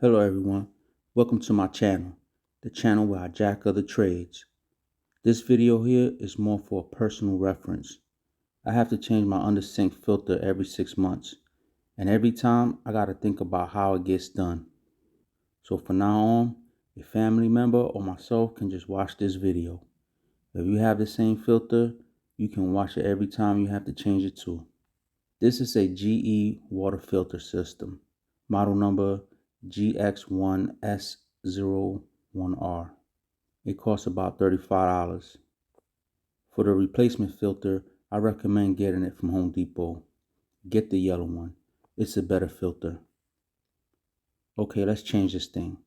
Hello everyone, welcome to my channel, the channel where I jack other trades. This video here is more for a personal reference. I have to change my under sink filter every 6 months, and every time I gotta think about how it gets done. So from now on, a family member or myself can just watch this video. If you have the same filter, you can watch it every time you have to change it too. This is a GE water filter system, model number GX1S01R. It costs about $35. For the replacement filter, I recommend getting it from Home Depot. Get the yellow one. It's a better filter. Okay, let's change this thing.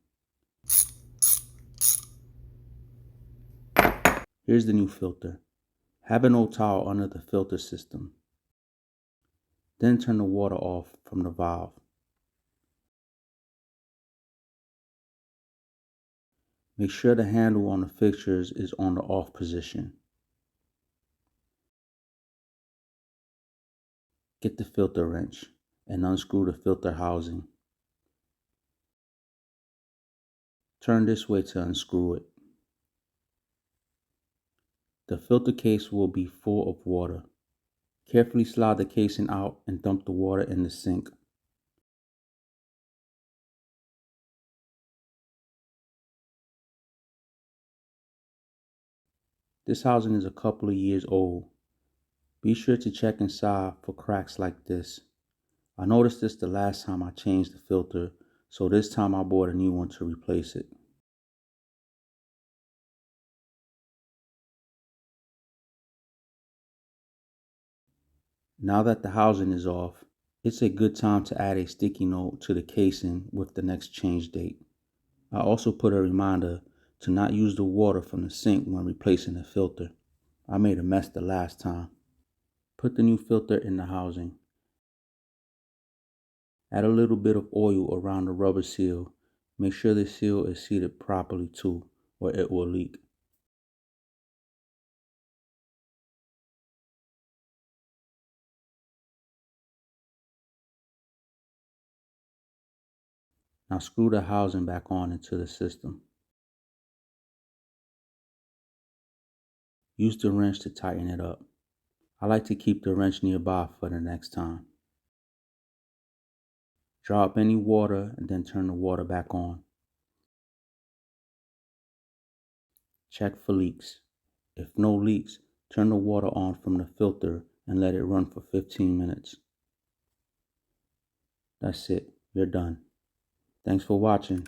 Here's the new filter. Have an old towel under the filter system. Then turn the water off from the valve. Make sure the handle on the fixtures is on the off position. Get the filter wrench and unscrew the filter housing. Turn this way to unscrew it. The filter case will be full of water. Carefully slide the casing out and dump the water in the sink. This housing is a couple of years old. Be sure to check inside for cracks like this. I noticed this the last time I changed the filter, so this time I bought a new one to replace it. Now that the housing is off, it's a good time to add a sticky note to the casing with the next change date. I also put a reminder to not use the water from the sink when replacing the filter. I made a mess the last time. Put the new filter in the housing. Add a little bit of oil around the rubber seal. Make sure the seal is seated properly too, or it will leak. Now screw the housing back on into the system. Use the wrench to tighten it up. I like to keep the wrench nearby for the next time. Draw up any water and then turn the water back on. Check for leaks. If no leaks, turn the water on from the filter and let it run for 15 minutes. That's it. You're done. Thanks for watching.